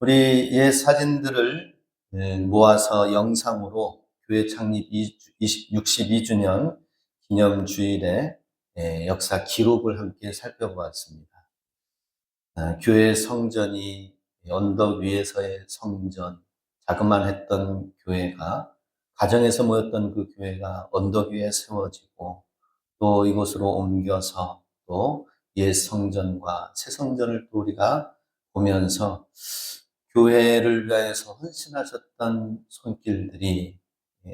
우리 옛 사진들을 모아서 영상으로 교회 창립 62주년 기념주일에 역사 기록을 함께 살펴보았습니다. 교회 성전이 언덕 위에서의 성전, 자그만했던 교회가, 가정에서 모였던 그 교회가 언덕 위에 세워지고, 또 이곳으로 옮겨서 또 옛 성전과 새 성전을 또 우리가 보면서 교회를 위해서 헌신하셨던 손길들이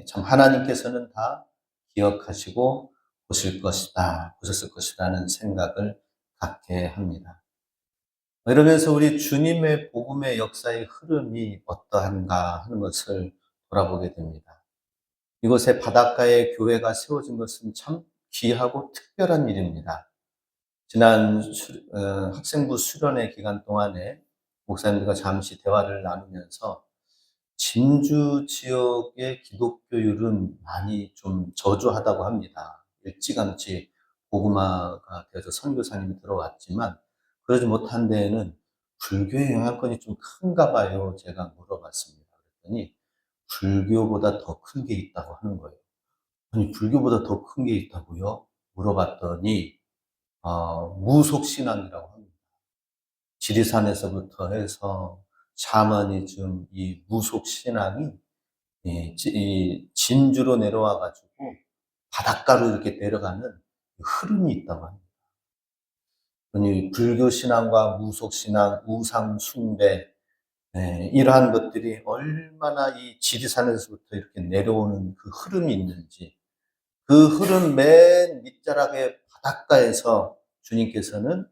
참 하나님께서는 다 기억하시고 보셨을 것이라는 생각을 갖게 합니다. 이러면서 우리 주님의 복음의 역사의 흐름이 어떠한가 하는 것을 돌아보게 됩니다. 이곳에 바닷가에 교회가 세워진 것은 참 귀하고 특별한 일입니다. 지난 학생부 수련회 기간 동안에 목사님들과 잠시 대화를 나누면서 진주 지역의 기독교율은 많이 좀 저조하다고 합니다. 일찌감치 복음화가 되어서 선교사님이 들어왔지만 그러지 못한 데에는 불교의 영향권이 좀 큰가 봐요. 제가 물어봤습니다. 그랬더니 불교보다 더 큰 게 있다고 하는 거예요. 아니, 불교보다 더 큰 게 있다고요? 물어봤더니 무속신앙이라고 합니다. 지리산에서부터 해서 샤머니즘, 이 무속신앙이 이 진주로 내려와 가지고 바닷가로 이렇게 내려가는 흐름이 있다고 합니다. 아니, 불교신앙과 무속신앙, 우상숭배, 이러한 것들이 얼마나 이 지리산에서부터 이렇게 내려오는 그 흐름이 있는지, 그 흐름 맨 밑자락의 바닷가에서 주님께서는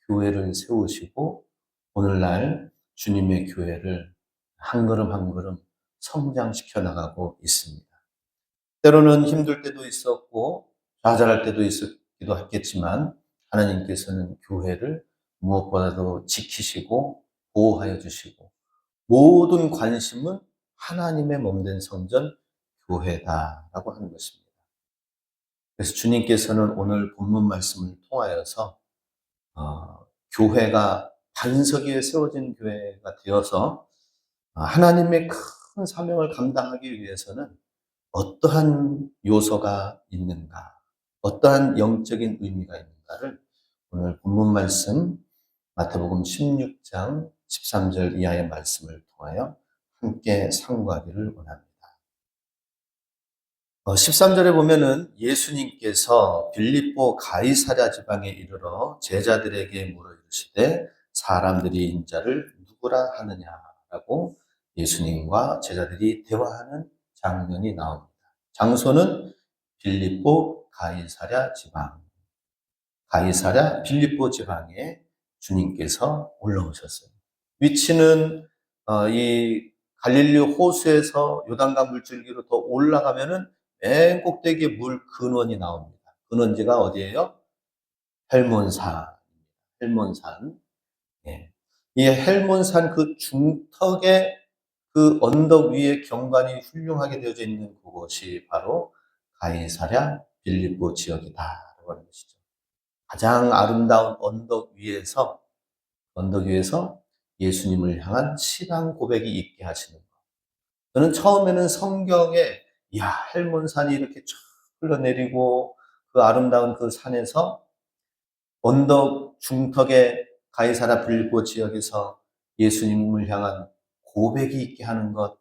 교회를 세우시고 오늘날 주님의 교회를 한 걸음 한 걸음 성장시켜 나가고 있습니다. 때로는 힘들 때도 있었고 좌절할 때도 있었기도 했겠지만 하나님께서는 교회를 무엇보다도 지키시고 보호하여 주시고 모든 관심은 하나님의 몸된 성전 교회다라고 하는 것입니다. 그래서 주님께서는 오늘 본문 말씀을 통하여서 교회가 반석 위에 세워진 교회가 되어서 하나님의 큰 사명을 감당하기 위해서는 어떠한 요소가 있는가, 어떠한 영적인 의미가 있는가를 오늘 본문 말씀 마태복음 16장 13절 이하의 말씀을 통하여 함께 상고하기를 원합니다. 13절에 보면은 예수님께서 빌립보 가이사랴 지방에 이르러 제자들에게 물어 이르시되 사람들이 인자를 누구라 하느냐라고 예수님과 제자들이 대화하는 장면이 나옵니다. 장소는 빌립보 가이사랴 지방, 가이사랴 빌립보 지방에 주님께서 올라오셨어요. 위치는 이 갈릴리 호수에서 요단강 물줄기로 더 올라가면은 맨 꼭대기에 물 근원이 나옵니다. 근원지가 어디예요? 헬몬산. 헬몬산. 예. 이 헬몬산 그 중턱에 그 언덕 위에 경관이 훌륭하게 되어져 있는 그곳이 바로 가이사랴 빌립보 지역이다라고 하는 것이죠. 가장 아름다운 언덕 위에서 예수님을 향한 신앙 고백이 있게 하시는 것. 저는 처음에는 성경에 헬몬산이 이렇게 쫙 흘러내리고 그 아름다운 그 산에서 언덕 중턱에 가이사랴 빌립보 지역에서 예수님을 향한 고백이 있게 하는 것,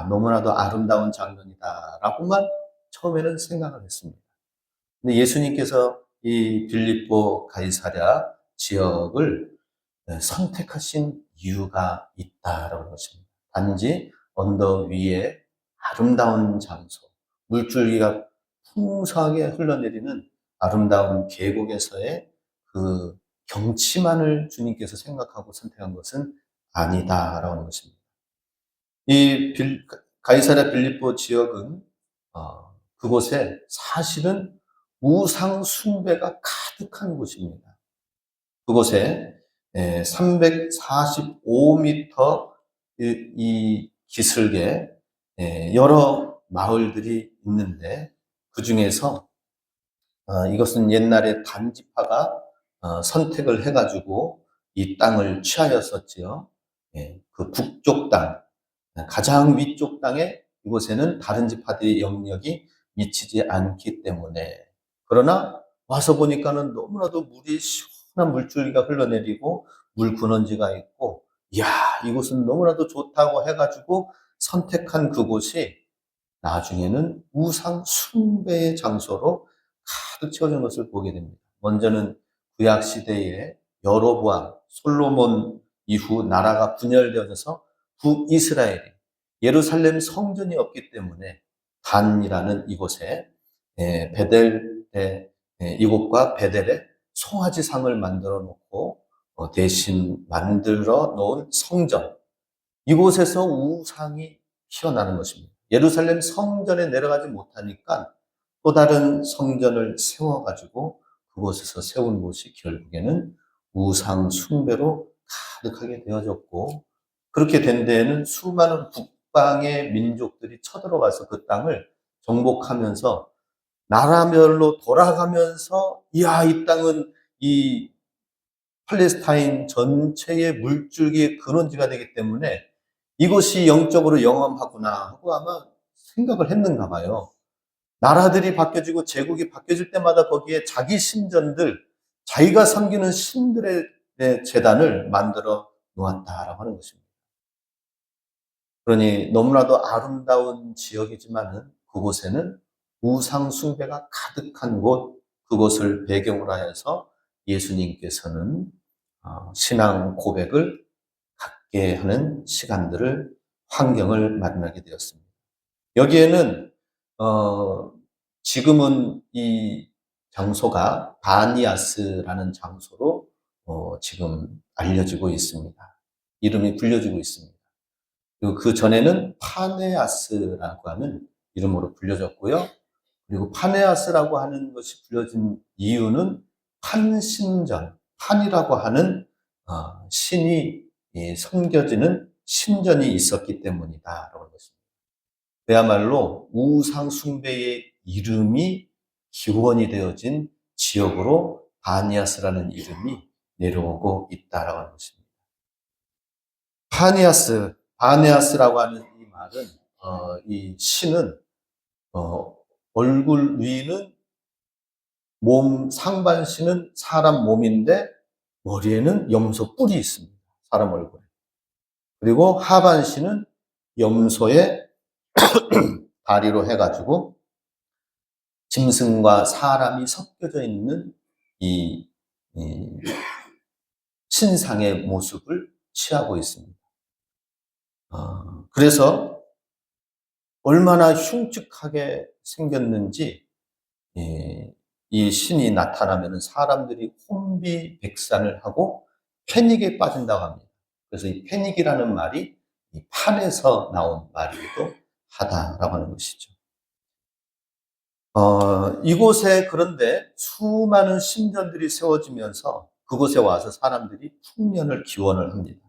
너무나도 아름다운 장면이다라고만 처음에는 생각을 했습니다. 근데 예수님께서 이 빌립보 가이사랴 지역을 선택하신 이유가 있다라고 하는 것입니다. 단지 언덕 위에 아름다운 장소, 물줄기가 풍성하게 흘러내리는 아름다운 계곡에서의 그 경치만을 주님께서 생각하고 선택한 것은 아니다라고 하는 것입니다. 이 가이사랴 빌립보 지역은 그곳에 사실은 우상 숭배가 가득한 곳입니다. 그곳에 345m 이 기슭에 여러 마을들이 있는데 그 중에서 이것은 옛날에 단지파가 선택을 해가지고 이 땅을 취하였었지요. 그 북쪽 땅, 가장 위쪽 땅에 이곳에는 다른 지파들의 영역이 미치지 않기 때문에, 그러나 와서 보니까는 너무나도 물이 시원한 물줄기가 흘러내리고 물 근원지가 있고, 이야, 이곳은 너무나도 좋다고 해가지고 선택한 그곳이 나중에는 우상 숭배의 장소로 가득 채워진 것을 보게 됩니다. 먼저는 구약 시대에 여로보암, 솔로몬 이후 나라가 분열되어져서 북이스라엘이 예루살렘 성전이 없기 때문에 단이라는 이곳에 베델에 이곳과 베델에 송아지상을 만들어 놓고 대신 만들어 놓은 성전, 이곳에서 우상이 피어나는 것입니다. 예루살렘 성전에 내려가지 못하니까 또 다른 성전을 세워가지고 그곳에서 세운 곳이 결국에는 우상 숭배로 가득하게 되어졌고, 그렇게 된 데에는 수많은 북방의 민족들이 쳐들어가서 그 땅을 정복하면서 나라별로 돌아가면서, 이야, 이 땅은 이 팔레스타인 전체의 물줄기의 근원지가 되기 때문에 이것이 영적으로 영험하구나 하고 아마 생각을 했는가 봐요. 나라들이 바뀌어지고 제국이 바뀌어질 때마다 거기에 자기 신전들, 자기가 섬기는 신들의 제단을 만들어 놓았다라고 하는 것입니다. 그러니 너무나도 아름다운 지역이지만은 그곳에는 우상 숭배가 가득한 곳, 그곳을 배경으로 하여서 예수님께서는 신앙 고백을 갖게 하는 시간들을, 환경을 마련하게 되었습니다. 여기에는 지금은 이 장소가 바니아스라는 장소로 지금 알려지고 있습니다. 이름이 불려지고 있습니다. 그리고 그 전에는 파네아스라고 하는 이름으로 불려졌고요. 그리고 파네아스라고 하는 것이 불려진 이유는 판신전, 판이라고 하는 신이 섬겨지는 신전이 있었기 때문이다라고 하는 것입니다. 그야말로 우상 숭배의 이름이 기원이 되어진 지역으로 바니아스라는 이름이 내려오고 있다라고 하는 것입니다. 바니아스라고 하는 이 말은 이 신은 얼굴 위는 몸 상반신은 사람 몸인데 머리에는 염소 뿔이 있습니다. 사람 얼굴에. 그리고 하반신은 염소의 다리로 해가지고 짐승과 사람이 섞여져 있는 이 신상의 모습을 취하고 있습니다. 그래서 얼마나 흉측하게 생겼는지 이 신이 나타나면 사람들이 혼비백산을 하고 패닉에 빠진다고 합니다. 그래서 이 패닉이라는 말이 이 판에서 나온 말이기도 하다라고 하는 것이죠. 이곳에 그런데 수많은 신전들이 세워지면서 그곳에 와서 사람들이 풍년을 기원을 합니다.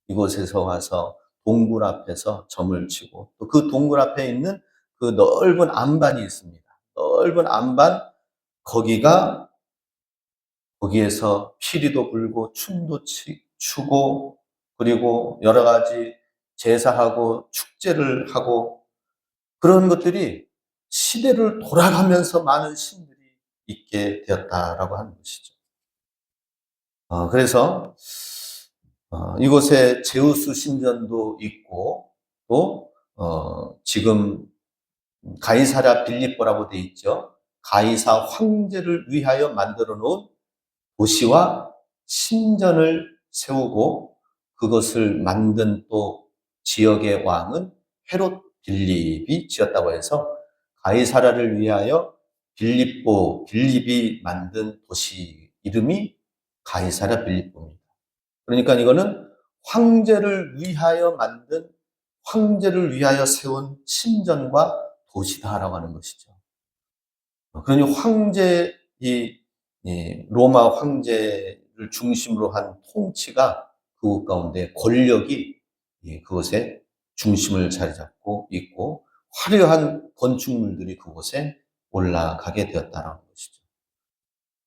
이곳에서 와서 동굴 앞에서 점을 치고, 또 그 동굴 앞에 있는 그 넓은 안반이 있습니다. 넓은 안반, 거기에서 피리도 불고 춤도 추고, 그리고 여러 가지 제사하고 축제를 하고, 그런 것들이 시대를 돌아가면서 많은 신들이 있게 되었다라고 하는 것이죠. 그래서 이곳에 제우스 신전도 있고, 또 지금 가이사랴 빌립보라고 되어 있죠. 가이사 황제를 위하여 만들어 놓은 도시와 신전을 세우고, 그것을 만든 또 지역의 왕은 헤롯 빌립이 지었다고 해서 가이사랴를 위하여 빌립이 만든 도시 이름이 가이사랴 빌립보입니다. 그러니까 이거는 황제를 위하여 세운 신전과 도시다라고 하는 것이죠. 그러니 로마 황제를 중심으로 한 통치가 그곳 가운데 권력이 그곳에 중심을 자리 잡고 있고, 화려한 건축물들이 그곳에 올라가게 되었다는 것이죠.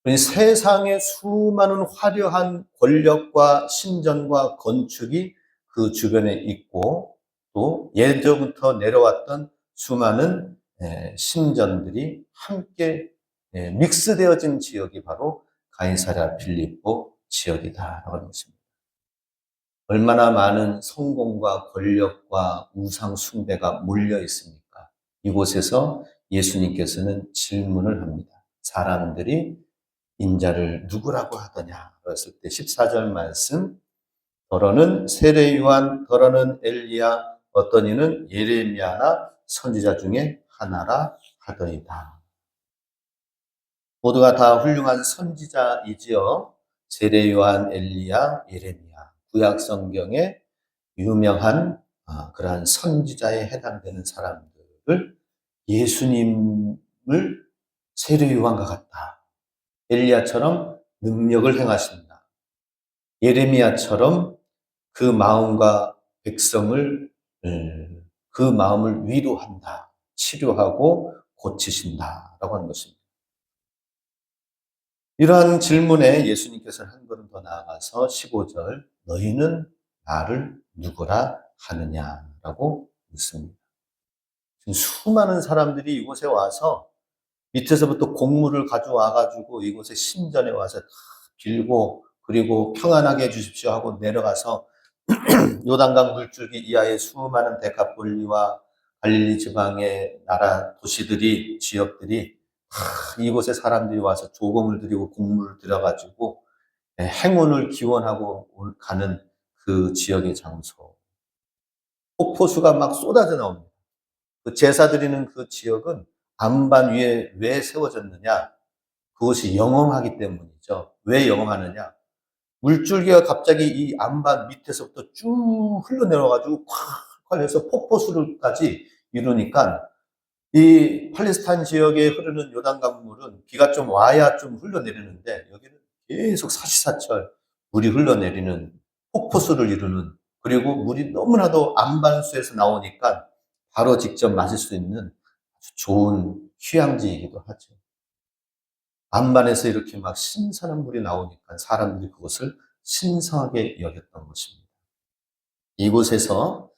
그러니 세상의 수많은 화려한 권력과 신전과 건축이 그 주변에 있고 또 예전부터 내려왔던 수많은 신전들이 함께 믹스되어진 지역이 바로 가이사랴 빌립보 지역이다라고 하는 것입니다. 얼마나 많은 성공과 권력과 우상 숭배가 몰려 있습니까? 이곳에서 예수님께서는 질문을 합니다. 사람들이 인자를 누구라고 하더냐? 그랬을 때 14절 말씀, 더러는 세례 요한, 더러는 엘리야, 어떤 이는 예레미야나 선지자 중에 하나라 하더이다. 모두가 다 훌륭한 선지자이지요. 세례 요한, 엘리야, 예레미야. 구약 성경에 유명한 그러한 선지자에 해당되는 사람들을 예수님을 세례 요한과 같다. 엘리야처럼 능력을 행하신다. 예레미야처럼 그 마음과 백성을 그 마음을 위로한다. 치료하고 고치신다라고 하는 것입니다. 이러한 질문에 예수님께서는 한 걸음 더 나아가서 15절 너희는 나를 누구라 하느냐라고 묻습니다. 지금 수많은 사람들이 이곳에 와서 밑에서부터 곡물을 가져와가지고 이곳에 신전에 와서 다 빌고 그리고 평안하게 해주십시오 하고 내려가서 요단강 물줄기 이하의 수많은 데카폴리와 갈릴리 지방의 나라 도시들이 지역들이 이곳에 사람들이 와서 조공을 드리고 곡물을 들여가지고 행운을 기원하고 가는 그 지역의 장소. 폭포수가 막 쏟아져 나옵니다. 그 제사 드리는 그 지역은 안반 위에 왜 세워졌느냐? 그것이 영험하기 때문이죠. 왜 영험하느냐? 물줄기가 갑자기 이 안반 밑에서부터 쭉 흘러내려가지고 콱콱 해서 폭포수를까지 이루니까 이 팔레스타인 지역에 흐르는 요단강 물은 비가 좀 와야 좀 흘러내리는데 여기는 계속 사시사철 물이 흘러내리는 폭포수를 이루는 그리고 물이 너무나도 안반수에서 나오니까 바로 직접 마실 수 있는 아주 좋은 휴양지이기도 하죠. 안반에서 이렇게 막 신선한 물이 나오니까 사람들이 그것을 신성하게 여겼던 것입니다. 이곳에서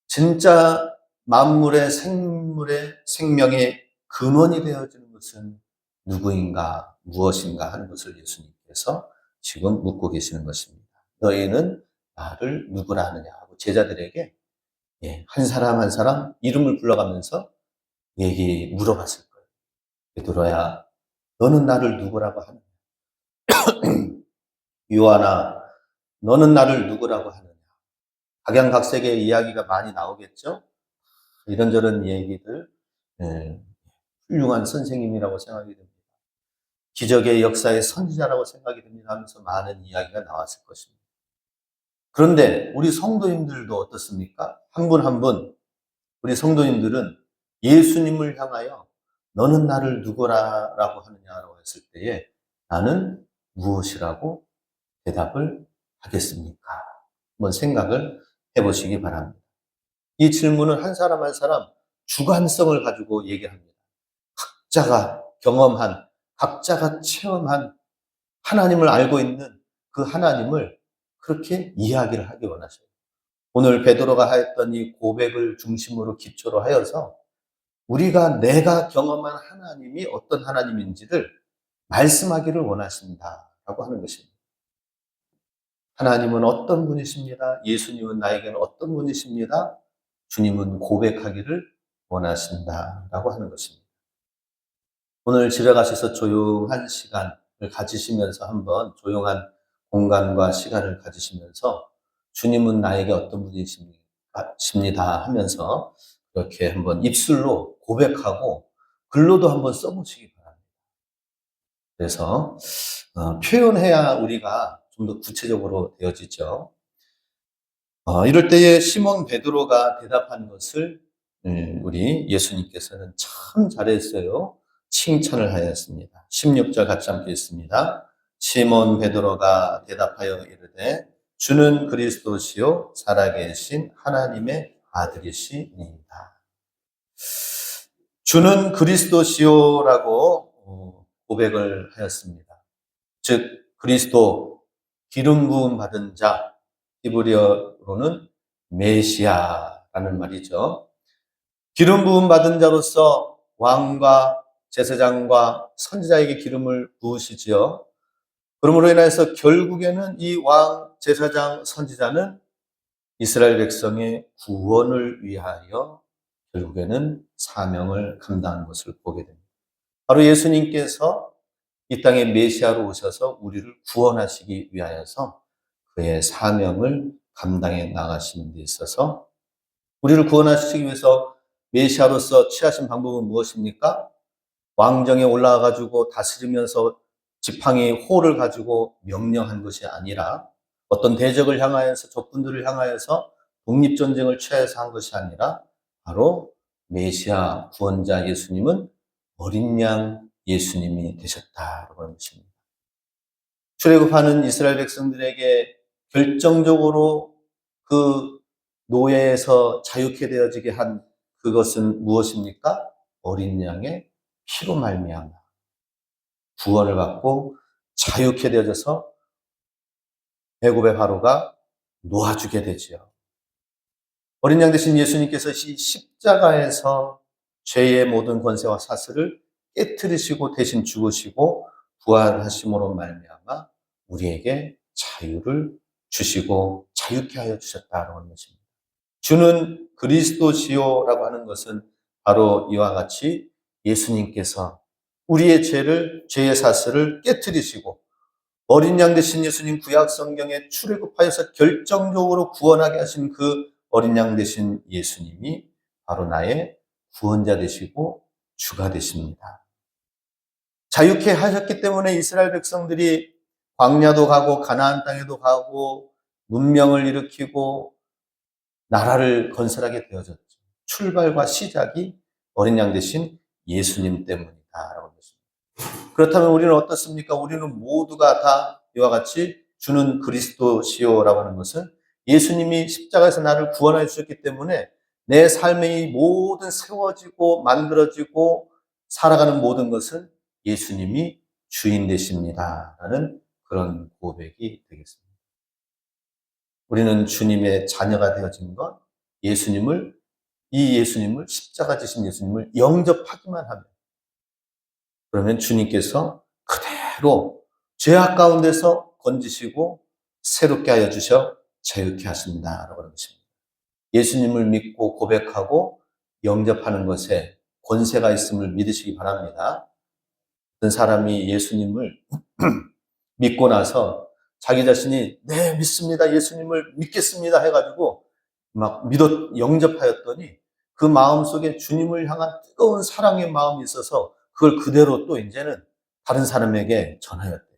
진짜 만물의 생물의 생명의 근원이 되어지는 것은 누구인가, 무엇인가 하는 것을 예수님께서 지금 묻고 계시는 것입니다. 너희는 나를 누구라 하느냐 하고 제자들에게 한 사람 한 사람 이름을 불러가면서 물어봤을 거예요. 베드로야, 너는 나를 누구라고 하느냐? 요한아, 너는 나를 누구라고 하느냐? 각양각색의 이야기가 많이 나오겠죠? 이런저런 얘기들, 훌륭한 선생님이라고 생각이 됩니다. 기적의 역사의 선지자라고 생각이 됩니다 하면서 많은 이야기가 나왔을 것입니다. 그런데 우리 성도님들도 어떻습니까? 한 분 한 분, 우리 성도님들은 예수님을 향하여 너는 나를 누구라고 하느냐라고 했을 때에 나는 무엇이라고 대답을 하겠습니까? 한번 생각을 해보시기 바랍니다. 이 질문은 한 사람 한 사람 주관성을 가지고 얘기합니다. 각자가 경험한, 각자가 체험한 하나님을 알고 있는 그 하나님을 그렇게 이야기를 하기 원하셔요. 오늘 베드로가 하였던 이 고백을 중심으로 기초로 하여서 우리가 내가 경험한 하나님이 어떤 하나님인지를 말씀하기를 원하신다라고 하는 것입니다. 하나님은 어떤 분이십니다. 예수님은 나에게는 어떤 분이십니다. 주님은 고백하기를 원하신다라고 하는 것입니다. 오늘 집에 가셔서 조용한 시간을 가지시면서 한번 조용한 공간과 시간을 가지시면서 주님은 나에게 어떤 분이십니다 하면서 이렇게 한번 입술로 고백하고 글로도 한번 써보시기 바랍니다. 그래서 표현해야 우리가 좀 더 구체적으로 되어지죠. 이럴 때에 시몬 베드로가 대답한 것을 우리 예수님께서는 참 잘했어요. 칭찬을 하였습니다. 16절 같이 함께 읽습니다. 시몬 베드로가 대답하여 이르되 주는 그리스도시요 살아계신 하나님의 아들이시니이다. 주는 그리스도시요라고 고백을 하였습니다. 즉 그리스도 기름 부음 받은 자, 히브리어로는 메시아라는 말이죠. 기름 부음 받은 자로서 왕과 제사장과 선지자에게 기름을 부으시지요. 그러므로 인해서 결국에는 이 왕, 제사장, 선지자는 이스라엘 백성의 구원을 위하여 결국에는 사명을 감당하는 것을 보게 됩니다. 바로 예수님께서 이 땅에 메시아로 오셔서 우리를 구원하시기 위하여서 그의 사명을 감당해 나가시는 데 있어서 우리를 구원하시기 위해서 메시아로서 취하신 방법은 무엇입니까? 왕정에 올라가 가지고 다스리면서 지팡이 호를 가지고 명령한 것이 아니라 어떤 대적을 향하여서 적군들을 향하여서 독립전쟁을 취하여서 한 것이 아니라 바로 메시아 구원자 예수님은 어린 양 예수님이 되셨다라고 하는 것입니다. 출애굽하는 이스라엘 백성들에게 결정적으로 그 노예에서 자유케 되어지게 한 그것은 무엇입니까? 어린 양의 피로 말미암아 구원을 받고 자유케 되어져서 애굽의 바로가 놓아주게 되지요. 어린 양 대신 예수님께서 이 십자가에서 죄의 모든 권세와 사슬을 깨뜨리시고 대신 죽으시고 부활하심으로 말미암아 우리에게 자유를 주시고 자유케 하여 주셨다라고 하는 것입니다. 주는 그리스도시요라고 하는 것은 바로 이와 같이 예수님께서 우리의 죄의 사슬을 깨뜨리시고 어린 양 되신 예수님 구약 성경에 출애굽하여서 결정적으로 구원하게 하신 그 어린 양 되신 예수님이 바로 나의 구원자 되시고 주가 되십니다. 자유케 하셨기 때문에 이스라엘 백성들이 광야도 가고 가나안 땅에도 가고 문명을 일으키고 나라를 건설하게 되어졌죠. 출발과 시작이 어린 양 되신 예수님 때문이다라고 했습니다. 그렇다면 우리는 어떻습니까? 우리는 모두가 다 이와 같이 주는 그리스도시요라고 하는 것은 예수님이 십자가에서 나를 구원해 주셨기 때문에 내 삶의 모든 세워지고 만들어지고 살아가는 모든 것은 예수님이 주인 되십니다라는 그런 고백이 되겠습니다. 우리는 주님의 자녀가 되어진 것, 이 예수님을 십자가 지신 예수님을 영접하기만 하면 그러면 주님께서 그대로 죄악 가운데서 건지시고 새롭게 하여 주셔 자유케 하신다라고 하는 것입니다. 예수님을 믿고 고백하고 영접하는 것에 권세가 있음을 믿으시기 바랍니다. 어떤 사람이 예수님을 믿고 나서 자기 자신이 네 믿습니다 예수님을 믿겠습니다 해가지고 막 영접하였더니 그 마음속에 주님을 향한 뜨거운 사랑의 마음이 있어서 그걸 그대로 또 이제는 다른 사람에게 전하였대요.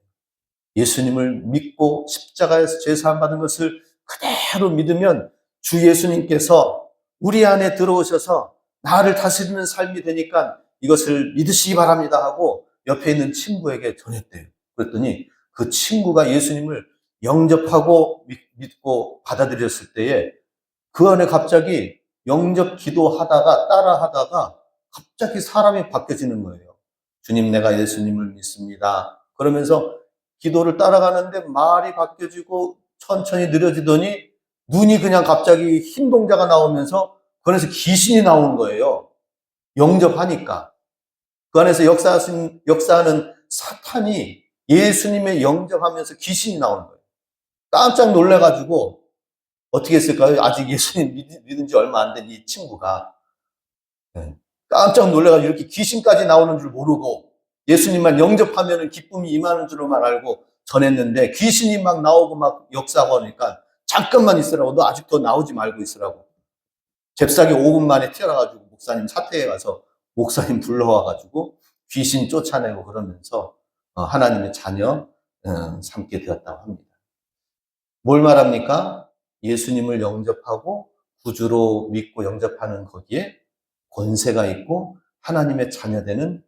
예수님을 믿고 십자가에서 죄사함 받은 것을 그대로 믿으면 주 예수님께서 우리 안에 들어오셔서 나를 다스리는 삶이 되니까 이것을 믿으시기 바랍니다 하고 옆에 있는 친구에게 전했대요. 그랬더니 그 친구가 예수님을 영접하고 믿고 받아들였을 때에 그 안에 갑자기 영접 기도하다가 따라하다가 갑자기 사람이 바뀌어지는 거예요. 주님 내가 예수님을 믿습니다. 그러면서 기도를 따라가는데 말이 바뀌어지고 천천히 느려지더니 눈이 그냥 갑자기 흰 동자가 나오면서 그 안에서 귀신이 나오는 거예요. 영접하니까. 그 안에서 역사하는 사탄이 예수님의 영접하면서 귀신이 나오는 거예요. 깜짝 놀래가지고 어떻게 했을까요? 아직 예수님 믿은 지 얼마 안 된 이 친구가 깜짝 놀래가지고 이렇게 귀신까지 나오는 줄 모르고 예수님만 영접하면 기쁨이 임하는 줄만 알고 전했는데 귀신이 막 나오고 막 역사하고 하니까 잠깐만 있으라고 너 아직도 나오지 말고 있으라고 잽싸게 5분 만에 튀어나가지고 목사님 사택에 가서 목사님 불러와가지고 귀신 쫓아내고 그러면서 하나님의 자녀 삼게 되었다고 합니다. 뭘 말합니까? 예수님을 영접하고 구주로 믿고 영접하는 거기에 권세가 있고 하나님의 자녀되는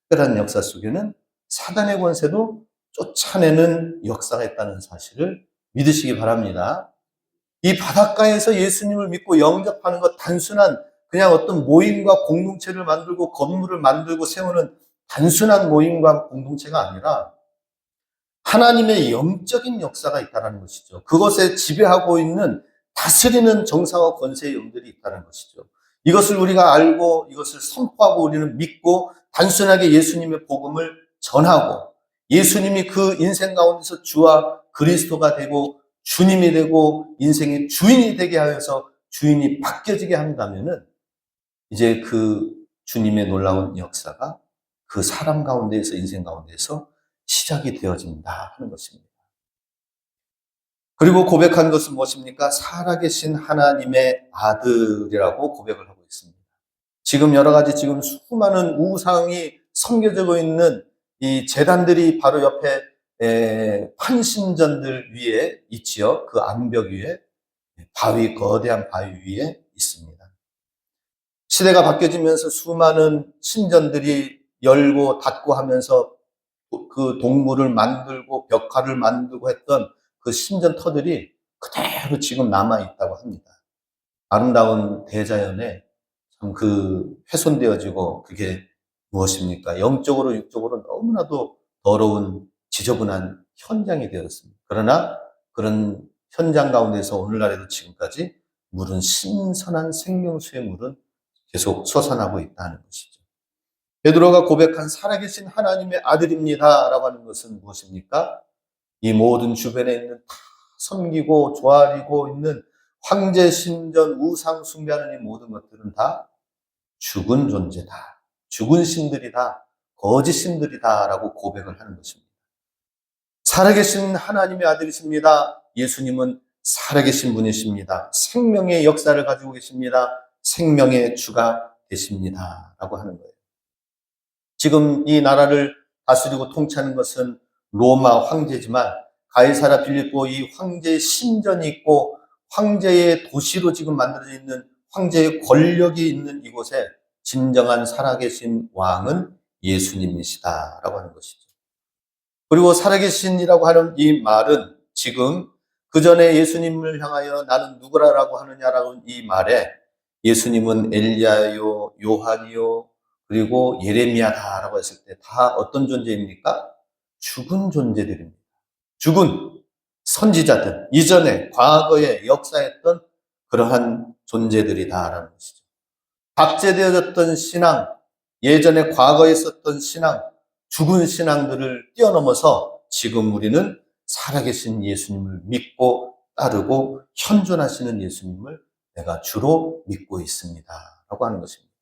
특별한 역사 속에는 사단의 권세도 쫓아내는 역사가 있다는 사실을 믿으시기 바랍니다. 이 바닷가에서 예수님을 믿고 영접하는 것 단순한 그냥 어떤 모임과 공동체를 만들고 건물을 만들고 세우는 단순한 모임과 공동체가 아니라 하나님의 영적인 역사가 있다는 것이죠. 그것에 지배하고 있는 다스리는 정사와 권세의 영들이 있다는 것이죠. 이것을 우리가 알고 이것을 선포하고 우리는 믿고 단순하게 예수님의 복음을 전하고 예수님이 그 인생 가운데서 주와 그리스도가 되고 주님이 되고 인생의 주인이 되게 하여서 주인이 바뀌어지게 한다면은 이제 그 주님의 놀라운 역사가 그 사람 가운데에서 인생 가운데에서 시작이 되어진다 하는 것입니다. 그리고 고백한 것은 무엇입니까? 살아계신 하나님의 아들이라고 고백을 하고 있습니다. 지금 여러 가지 지금 수많은 우상이 섬겨지고 있는 이 제단들이 바로 옆에 판신전들 위에 있지요. 그 암벽 위에 거대한 바위 위에 있습니다. 시대가 바뀌어지면서 수많은 신전들이 열고 닫고 하면서 그 동굴을 만들고 벽화를 만들고 했던 그 신전터들이 그대로 지금 남아있다고 합니다. 아름다운 대자연에 참 그 훼손되어지고 그게 무엇입니까? 영적으로 육적으로 너무나도 더러운 지저분한 현장이 되었습니다. 그러나 그런 현장 가운데서 오늘날에도 지금까지 물은 신선한 생명수의 물은 계속 솟아나고 있다는 것이죠. 베드로가 고백한 살아계신 하나님의 아들입니다 라고 하는 것은 무엇입니까? 이 모든 주변에 있는 다 섬기고 조아리고 있는 황제 신전 우상 숭배하는 이 모든 것들은 다 죽은 존재다. 죽은 신들이다. 거짓 신들이다 라고 고백을 하는 것입니다. 살아계신 하나님의 아들이십니다. 예수님은 살아계신 분이십니다. 생명의 역사를 가지고 계십니다. 생명의 주가 되십니다 라고 하는 거예요. 지금 이 나라를 다스리고 통치하는 것은 로마 황제지만 가이사라 빌립보 이 황제의 신전이 있고 황제의 도시로 지금 만들어져 있는 황제의 권력이 있는 이곳에 진정한 살아계신 왕은 예수님이시다라고 하는 것이죠. 그리고 살아계신이라고 하는 이 말은 지금 그 전에 예수님을 향하여 나는 누구라고 하느냐라는 이 말에 예수님은 엘리야요, 요한이요, 그리고 예레미야다라고 했을 때 다 어떤 존재입니까? 죽은 존재들입니다. 죽은 선지자들, 이전에 과거에 역사했던 그러한 존재들이다라는 것이죠. 박제되어졌던 신앙, 예전에 과거에 있었던 신앙, 죽은 신앙들을 뛰어넘어서 지금 우리는 살아계신 예수님을 믿고 따르고 현존하시는 예수님을 내가 주로 믿고 있습니다 라고 하는 것입니다.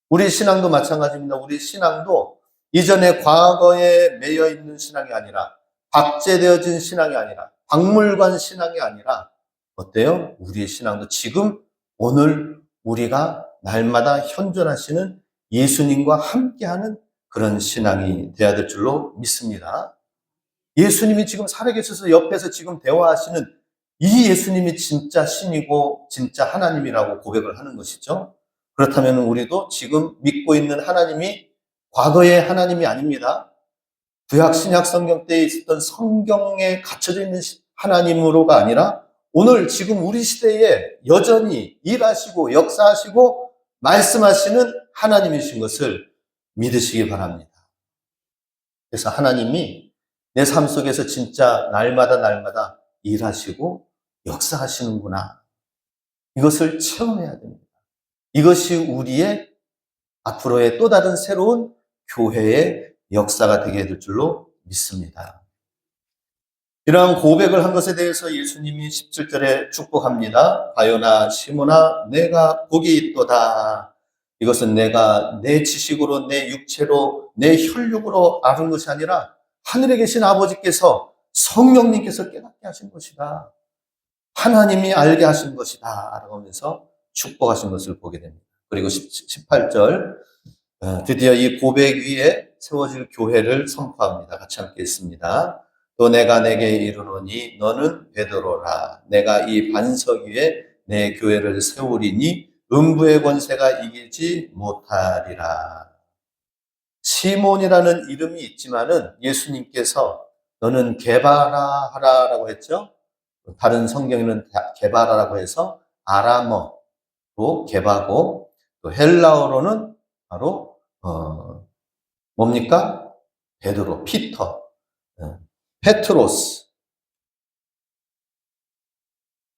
우리 신앙도 마찬가지입니다. 우리 신앙도 이전에 과거에 매여 있는 신앙이 아니라 박제되어진 신앙이 아니라 박물관 신앙이 아니라 어때요? 우리의 신앙도 지금 오늘 우리가 날마다 현존하시는 예수님과 함께하는 그런 신앙이 되어야 될 줄로 믿습니다. 예수님이 지금 살아계셔서 옆에서 지금 대화하시는 이 예수님이 진짜 신이고 진짜 하나님이라고 고백을 하는 것이죠. 그렇다면 우리도 지금 믿고 있는 하나님이 과거의 하나님이 아닙니다. 구약 신약 성경 때에 있었던 성경에 갇혀져 있는 하나님으로가 아니라 오늘 지금 우리 시대에 여전히 일하시고 역사하시고 말씀하시는 하나님이신 것을 믿으시기 바랍니다. 그래서 하나님이 내 삶 속에서 진짜 날마다 일하시고 역사하시는구나. 이것을 체험해야 됩니다. 이것이 우리의 앞으로의 또 다른 새로운 교회의 역사가 되게 될 줄로 믿습니다. 이러한 고백을 한 것에 대해서 예수님이 17절에 축복합니다. 바요나 시몬아 내가 복이 있도다. 이것은 내가 내 지식으로 내 육체로 내 혈육으로 아는 것이 아니라 하늘에 계신 아버지께서 성령님께서 깨닫게 하신 것이다. 하나님이 알게 하신 것이다 라고 하면서 축복하신 것을 보게 됩니다. 그리고 18절 드디어 이 고백 위에 세워질 교회를 선포합니다. 같이 함께 읽습니다. 또 내가 내게 이르노니 너는 베드로라. 내가 이 반석 위에 내 교회를 세우리니 음부의 권세가 이기지 못하리라. 시몬이라는 이름이 있지만은 예수님께서 너는 게바라 하라라고 했죠. 다른 성경에는 게바라라고 해서 아람어로 게바고 또 헬라어로는 바로 뭡니까? 베드로, 피터. 페트로스,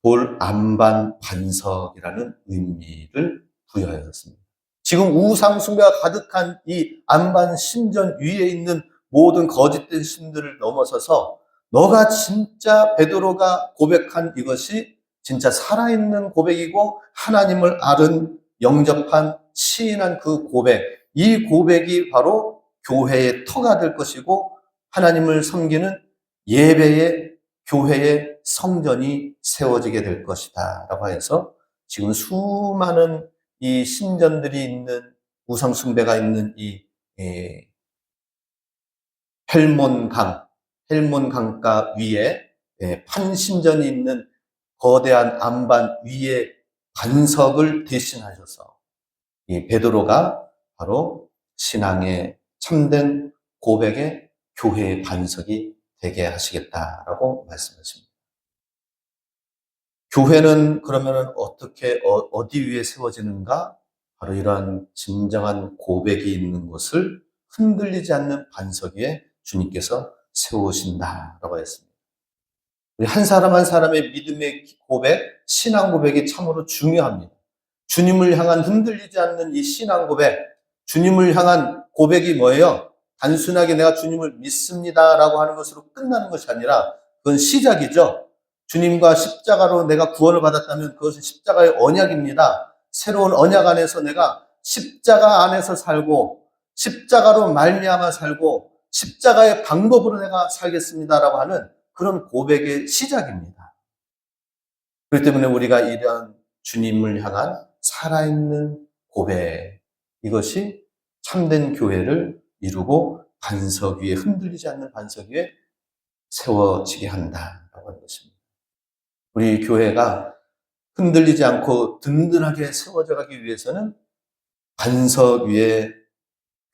돌 안반 반석이라는 의미를 부여하였습니다. 지금 우상 숭배가 가득한 이 안반 신전 위에 있는 모든 거짓된 신들을 넘어서서 너가 진짜 베드로가 고백한 이것이 진짜 살아있는 고백이고 하나님을 아는 영접한 시인한 그 고백, 이 고백이 바로 교회의 터가 될 것이고 하나님을 섬기는 예배의 교회의 성전이 세워지게 될 것이다 라고 해서 지금 수많은 이 신전들이 있는 우상 숭배가 있는 이 헬몬강, 헬몬강가 위에 판신전이 있는 거대한 안반 위에 반석을 대신하셔서 이 베드로가 바로 신앙의 참된 고백의 교회의 반석이 되게 하시겠다라고 말씀하십니다. 교회는 그러면 어떻게 어디 위에 세워지는가? 바로 이러한 진정한 고백이 있는 곳을 흔들리지 않는 반석 위에 주님께서 세우신다라고 했습니다. 우리 한 사람 한 사람의 믿음의 고백, 신앙 고백이 참으로 중요합니다. 주님을 향한 흔들리지 않는 이 신앙 고백, 주님을 향한 고백이 뭐예요? 단순하게 내가 주님을 믿습니다라고 하는 것으로 끝나는 것이 아니라 그건 시작이죠. 주님과 십자가로 내가 구원을 받았다면 그것은 십자가의 언약입니다. 새로운 언약 안에서 내가 십자가 안에서 살고 십자가로 말미암아 살고 십자가의 방법으로 내가 살겠습니다라고 하는 그런 고백의 시작입니다. 그렇기 때문에 우리가 이러한 주님을 향한 살아있는 고백, 이것이 참된 교회를 이루고 반석 위에 흔들리지 않는 반석 위에 세워지게 한다라고 하는 것입니다. 우리 교회가 흔들리지 않고 든든하게 세워져 가기 위해서는 반석 위에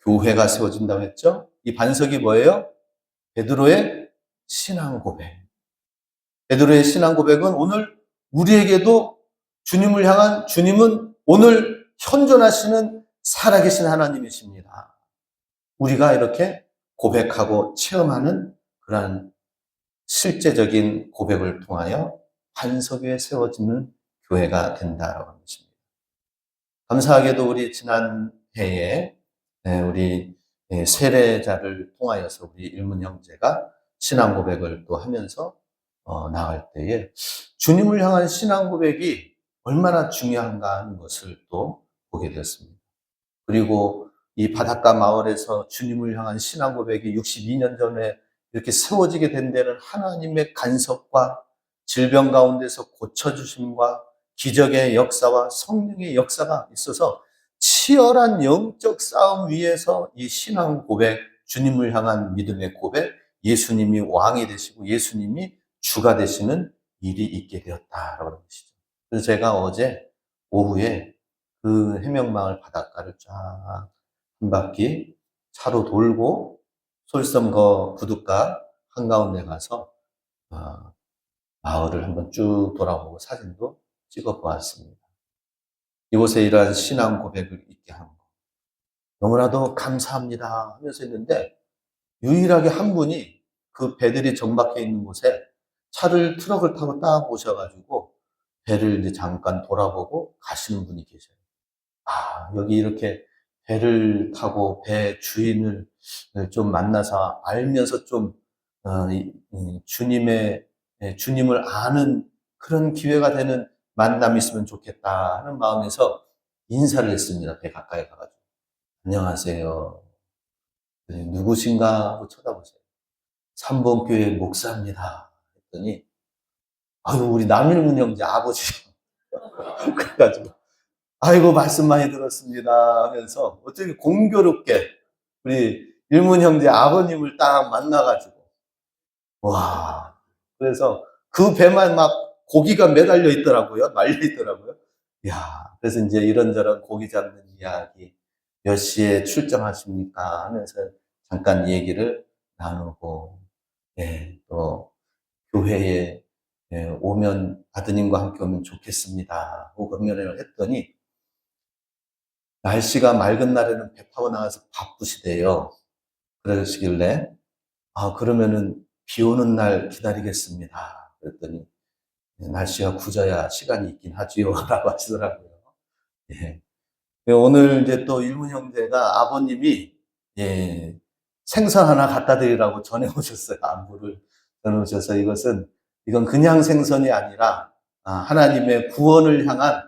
교회가 세워진다고 했죠. 이 반석이 뭐예요? 베드로의 신앙 고백. 베드로의 신앙 고백은 오늘 우리에게도 주님을 향한, 주님은 오늘 현존하시는 살아계신 하나님이십니다. 우리가 이렇게 고백하고 체험하는 그러한 실제적인 고백을 통하여 반석 위에 세워지는 교회가 된다라고 하는 것입니다. 감사하게도 우리 지난 해에 우리 세례자를 통하여서 우리 일문 형제가 신앙 고백을 또 하면서 나갈 때에 주님을 향한 신앙 고백이 얼마나 중요한가 하는 것을 또 보게 되었습니다. 그리고 이 바닷가 마을에서 주님을 향한 신앙 고백이 62년 전에 이렇게 세워지게 된 데는 하나님의 간섭과 질병 가운데서 고쳐주심과 기적의 역사와 성령의 역사가 있어서 치열한 영적 싸움 위에서 이 신앙 고백, 주님을 향한 믿음의 고백, 예수님이 왕이 되시고 예수님이 주가 되시는 일이 있게 되었다라고 하는 것이죠. 그래서 제가 어제 오후에 그 해명마을 바닷가를 쫙 한 바퀴 차로 돌고 솔섬거 부둣가 한가운데 가서 마을을 한번 쭉 돌아보고 사진도 찍어 보았습니다. 이곳에 이러한 신앙 고백을 있게 한 거 너무나도 감사합니다 하면서 했는데 유일하게 한 분이 그 배들이 정박해 있는 곳에 트럭을 타고 딱 오셔가지고 배를 이제 잠깐 돌아보고 가시는 분이 계셔요. 여기 이렇게 배를 타고 배 주인을 좀 만나서 알면서 좀 주님을 아는 그런 기회가 되는 만남이 있으면 좋겠다 하는 마음에서 인사를 했습니다. 배 가까이 가가지고. 안녕하세요. 누구신가 하고 쳐다보세요. 3번 교회 목사입니다. 했더니 우리 남일문 형제 아버지. 그래가지고 아이고 말씀 많이 들었습니다 하면서 어떻게 공교롭게 우리 일문 형제 아버님을 딱 만나가지고 와, 그래서 그 배만 막 고기가 매달려 있더라고요. 말려 있더라고요. 그래서 이제 이런저런 고기 잡는 이야기, 몇 시에 출정하십니까 하면서 잠깐 얘기를 나누고, 또 교회에 오면 아드님과 함께 오면 좋겠습니다 하고 금연을 했더니 날씨가 맑은 날에는 배 타고 나가서 바쁘시대요. 그러시길래 그러면은 비 오는 날 기다리겠습니다. 그랬더니 날씨가 굳어야 시간이 있긴 하지요. 라고 하시더라고요. 예. 오늘 이제 또 일문 형제가 아버님이 예, 생선 하나 갖다 드리라고 전해 오셨어요. 안부를 전해 오셔서 이건 그냥 생선이 아니라 하나님의 구원을 향한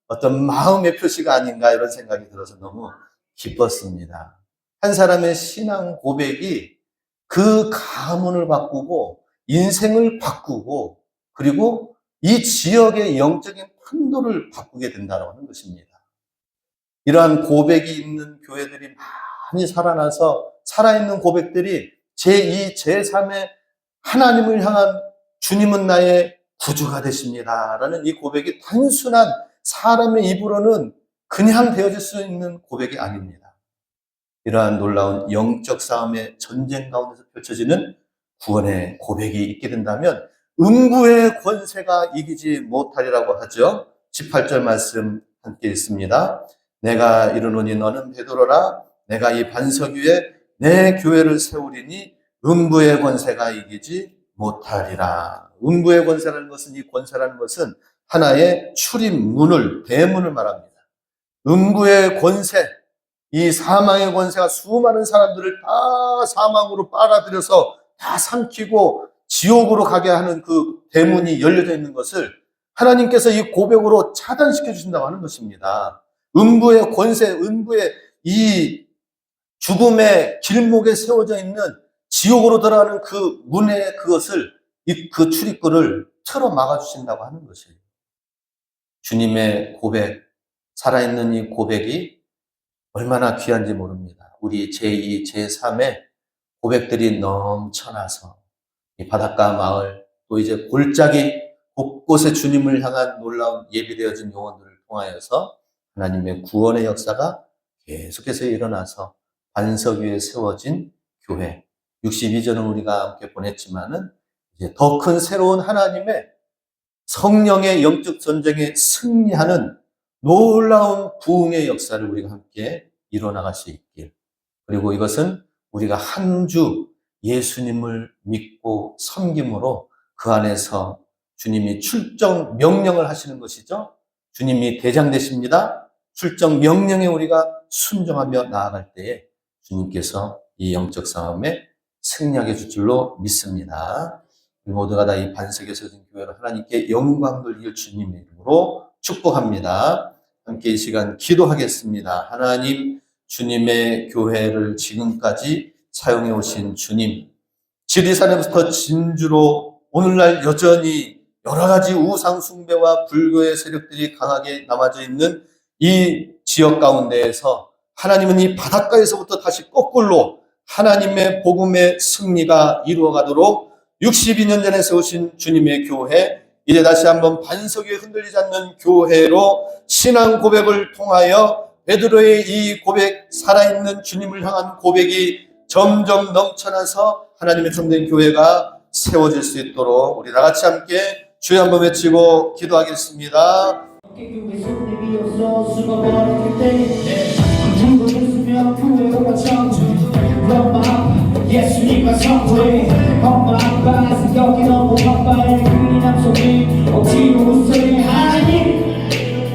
어떤 마음의 표시가 아닌가 이런 생각이 들어서 너무 기뻤습니다. 한 사람의 신앙 고백이 그 가문을 바꾸고 인생을 바꾸고 그리고 이 지역의 영적인 판도를 바꾸게 된다고 하는 것입니다. 이러한 고백이 있는 교회들이 많이 살아나서 살아있는 고백들이 제2, 제3의 하나님을 향한 주님은 나의 구주가 되십니다 라는 이 고백이 단순한 사람의 입으로는 그냥 되어질 수 있는 고백이 아닙니다. 이러한 놀라운 영적 싸움의 전쟁 가운데서 펼쳐지는 구원의 고백이 있게 된다면 음부의 권세가 이기지 못하리라고 하죠. 18절 말씀 함께 읽습니다. 내가 이르노니 너는 베드로라 내가 이 반석 위에 내 교회를 세우리니 음부의 권세가 이기지 못하리라. 음부의 권세라는 것은 이 권세라는 것은 하나의 출입문을 대문을 말합니다. 음부의 권세, 이 사망의 권세가 수많은 사람들을 다 사망으로 빨아들여서 다 삼키고 지옥으로 가게 하는 그 대문이 열려져 있는 것을 하나님께서 이 고백으로 차단시켜 주신다고 하는 것입니다. 음부의 권세, 음부의 이 죽음의 길목에 세워져 있는 지옥으로 들어가는 그 문의 그것을 그 출입구를 틀어 막아주신다고 하는 것이에요. 주님의 고백, 살아있는 이 고백이 얼마나 귀한지 모릅니다. 우리 제2, 제3의 고백들이 넘쳐나서 이 바닷가 마을 또 이제 골짜기 곳곳에 주님을 향한 놀라운 예비되어진 영혼들을 통하여서 하나님의 구원의 역사가 계속해서 일어나서 반석 위에 세워진 교회 62전을 우리가 함께 보냈지만은 이제 더 큰 새로운 하나님의 성령의 영적 전쟁에 승리하는 놀라운 부흥의 역사를 우리가 함께 이뤄나갈 수 있길. 그리고 이것은 우리가 한 주 예수님을 믿고 섬김으로 그 안에서 주님이 출정 명령을 하시는 것이죠. 주님이 대장 되십니다. 출정 명령에 우리가 순종하며 나아갈 때에 주님께서 이 영적 싸움에 승리하게 줄 줄로 믿습니다. 우리 모두가 다 이 반석에 서진 교회로 하나님께 영광 돌릴 주님의 이름으로 축복합니다. 함께 이 시간 기도하겠습니다. 하나님, 주님의 교회를 지금까지 사용해 오신 주님, 지리산에부터 진주로 오늘날 여전히 여러 가지 우상 숭배와 불교의 세력들이 강하게 남아져 있는 이 지역 가운데에서 하나님은 이 바닷가에서부터 다시 거꾸로 하나님의 복음의 승리가 이루어가도록 62년 전에 세우신 주님의 교회, 이제 다시 한번 반석 위에 흔들리지 않는 교회로 신앙 고백을 통하여 베드로의 이 고백, 살아있는 주님을 향한 고백이 점점 넘쳐나서 하나님의 참된 교회가 세워질 수 있도록 우리 다 같이 함께 주여 한번 외치고 기도하겠습니다. 예수님과 성부에 엄마 아빠 생각이 너무 바빠요. 그리 남성이 억지로 웃어요. 하나님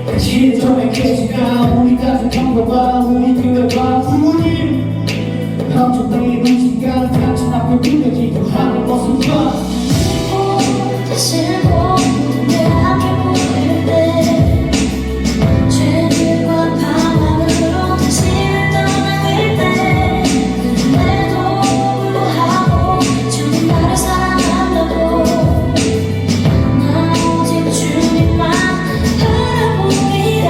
당신의 점에 계시가 우리 가족 형제와 우리 교회와 부모님 엄청나게 문신가는 당신 앞에 두며 기도하는 모습과 다시 보는 내 앞에 보일 때 죄들과 방황으로 당신을 떠나갈 때 내 도움을 하고 주님 나를 사랑한다고 나 오직 주님만 바라보리라.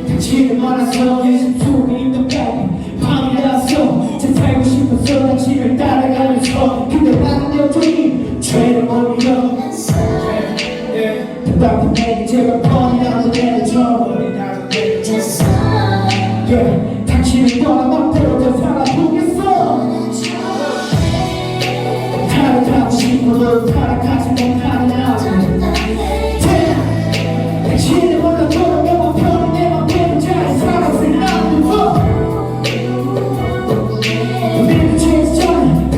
당신을 만나서 예수 속에 있는 밤이 나서 제 살고 싶어서 당신을 따라가면서 근데 나는 여전히 죄를 모르려 답답한 내게 제발 뻔히 나도 내려줘 당신을 떠나 맘대로 더 살아보겠어 타락하고 싶어도 타락하지 못하는 나 당신을 몰라 돌아가면 편히 내 맘대로 잘 살았을 나는 우리는 죄전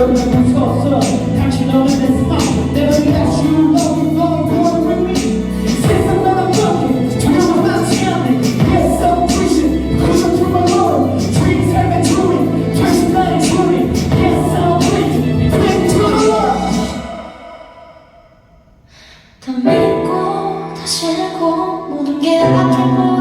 너를 볼 수 없어 당신 없는 내 삶 Never let you go going with me 세상 너랑 함께 두려움 많지 않네 Yes so vision Pushing through my world Dreams have been truly Dreams 나의 truly Yes so vision Bring to the world 더 믿고 더 싫고 모든 게 앞을 보여